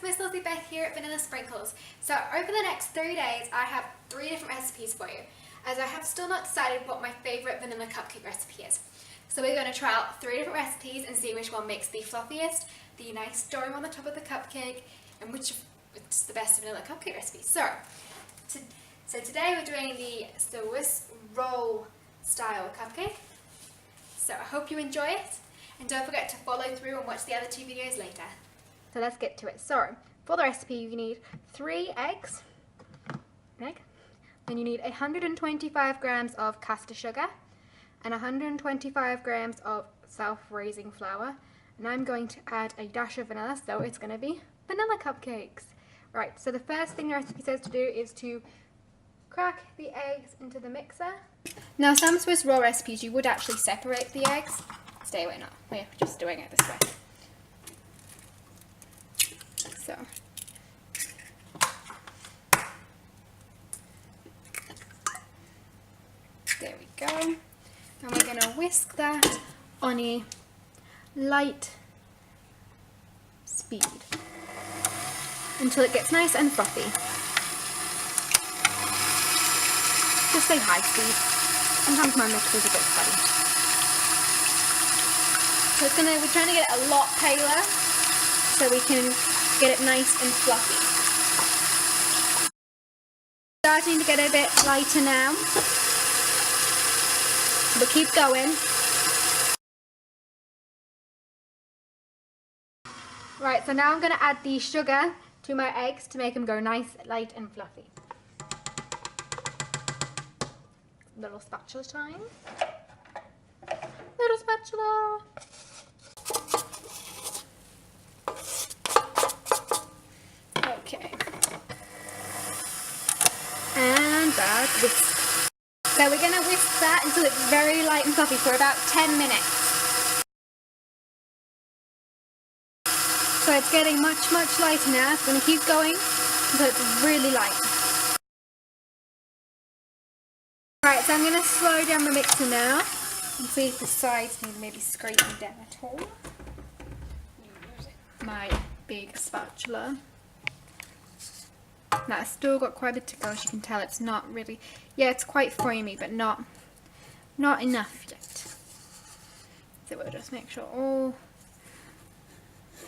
Miss LozzyBeth here at Vanilla Sprinkles. So over the next 3 days I have 3 different recipes for you, as I have still not decided what my favourite vanilla cupcake recipe is. So we're going to try out 3 different recipes and see which one makes the fluffiest, the nice dome on the top of the cupcake, and which is the best vanilla cupcake recipe. So today we're doing the Swiss roll style cupcake. So I hope you enjoy it, and don't forget to follow through and watch the other 2 videos later. So let's get to it. So for the recipe you need 3 eggs, then you need 125 grams of caster sugar and 125 grams of self-raising flour, and I'm going to add a dash of vanilla, so it's going to be vanilla cupcakes. Right, so the first thing the recipe says to do is to crack the eggs into the mixer. Now some Swiss roll recipes you would actually separate the eggs. Stay away now, we're just doing it this way. So there we go, and we're going to whisk that on a light speed until it gets nice and fluffy. Just say high speed. Sometimes my mixer's a bit funny. So we're trying to get it a lot paler so we can get it nice and fluffy. Starting to get a bit lighter now, but keep going. Right, so now I'm going to add the sugar to my eggs to make them go nice, light and fluffy. Little spatula time. Little spatula. Okay. And that whisk. So we're going to whisk that until it's very light and fluffy for about 10 minutes. So it's getting much lighter now. So I'm going to keep going until it's really light. Alright, so I'm going to slow down the mixer now and see if the sides need maybe scraping down at all. My big spatula. Now it's still got quite a bit to go, as you can tell. It's not really, yeah, it's quite foamy, but not enough yet. So we'll just make sure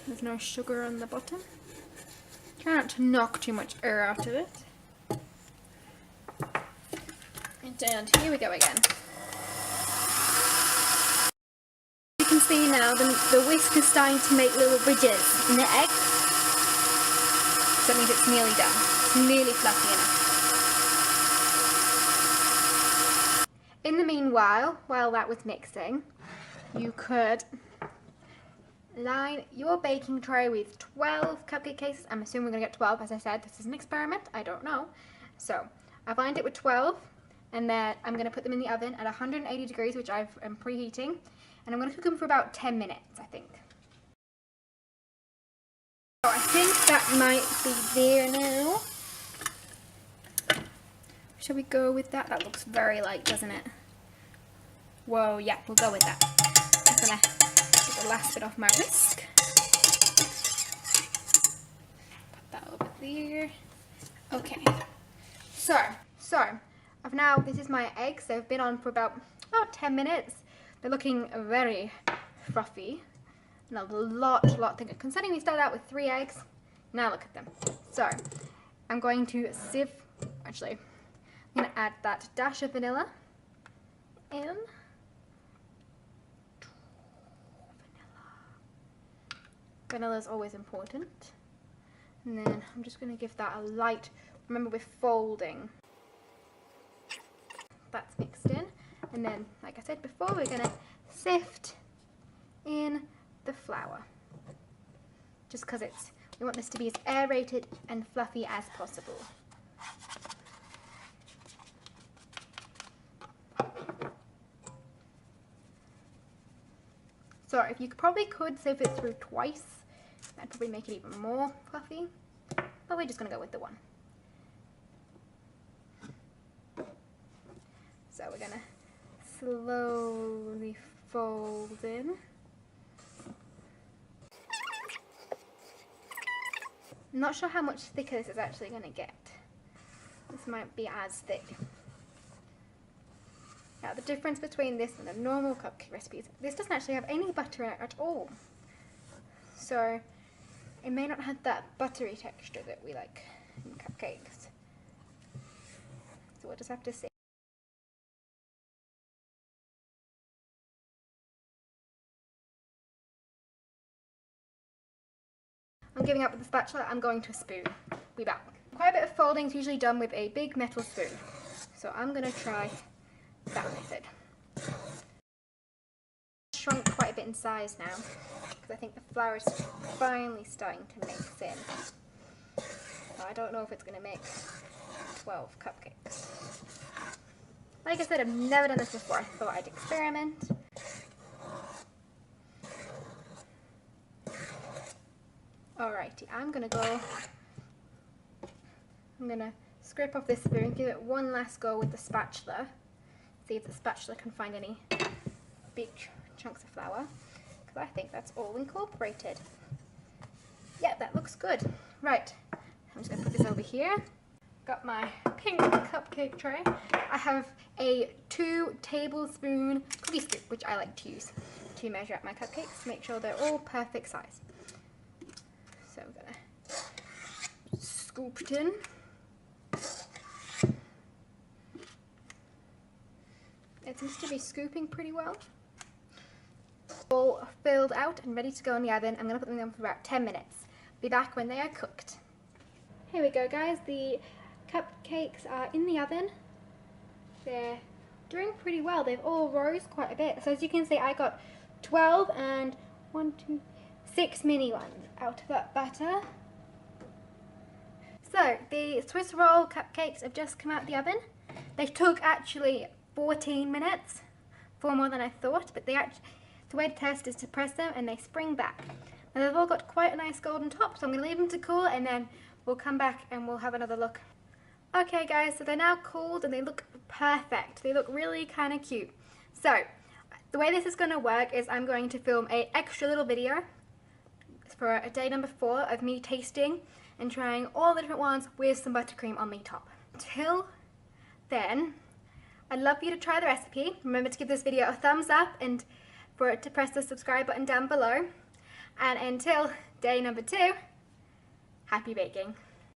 there's no sugar on the bottom. Try not to knock too much air out of it. And here we go again. You can see now the whisk is starting to make little ridges in the egg. So that means it's nearly done. It's nearly fluffy enough. In the meanwhile, while that was mixing, you could line your baking tray with 12 cupcake cases. I'm assuming we're going to get 12. As I said, this is an experiment. I don't know. So I've lined it with 12. And then I'm going to put them in the oven at 180 degrees, which I'm preheating. And I'm going to cook them for about 10 minutes, I think. So I think that might be there now. Shall we go with that? That looks very light, doesn't it? Whoa, yeah, we'll go with that. I'm going to get the last bit off my whisk. Put that over there. Okay. So. This is my eggs. They've been on for about 10 minutes. They're looking very fluffy and a lot thicker. Considering we started out with 3 eggs, now look at them. So I'm going to sieve, actually, I'm going to add that dash of vanilla in. Vanilla is always important. And then I'm just going to give that a light, remember we're folding. That's mixed in, and then like I said before, we're going to sift in the flour, just because we want this to be as aerated and fluffy as possible. So if you probably could sieve it through twice, that'd probably make it even more fluffy, but we're just going to go with the one. So we're going to slowly fold in. I'm not sure how much thicker this is actually going to get. This might be as thick. Now the difference between this and the normal cupcake recipes, this doesn't actually have any butter in it at all. So it may not have that buttery texture that we like in cupcakes. So we'll just have to see. I'm giving up with the spatula, I'm going to a spoon. Be back. Quite a bit of folding is usually done with a big metal spoon. So I'm going to try that method. Shrunk quite a bit in size now, because I think the flour is finally starting to mix in. So I don't know if it's going to make 12 cupcakes. Like I said, I've never done this before. I thought I'd experiment. Alrighty, I'm going to scrape off this spoon, give it one last go with the spatula. See if the spatula can find any big chunks of flour, because I think that's all incorporated. Yeah, that looks good. Right, I'm just going to put this over here. Got my pink cupcake tray. I have a 2 tablespoon cookie scoop, which I like to use to measure out my cupcakes to make sure they're all perfect size. So I'm going to scoop it in. It seems to be scooping pretty well. All filled out and ready to go in the oven. I'm going to put them in for about 10 minutes. Be back when they are cooked. Here we go, guys. The cupcakes are in the oven. They're doing pretty well. They've all rose quite a bit. So as you can see, I got 12 and 6 mini ones out of that batter. So the Swiss roll cupcakes have just come out of the oven. They took actually 14 minutes, 4 more than I thought, but the way to test is to press them and they spring back. And they've all got quite a nice golden top, so I'm going to leave them to cool and then we'll come back and we'll have another look. Okay guys, so they're now cooled and they look perfect. They look really kind of cute. So the way this is going to work is I'm going to film an extra little video for a day number 4 of me tasting and trying all the different ones with some buttercream on the top. Until then, I'd love for you to try the recipe. Remember to give this video a thumbs up and for it to press the subscribe button down below. And until day number 2, happy baking.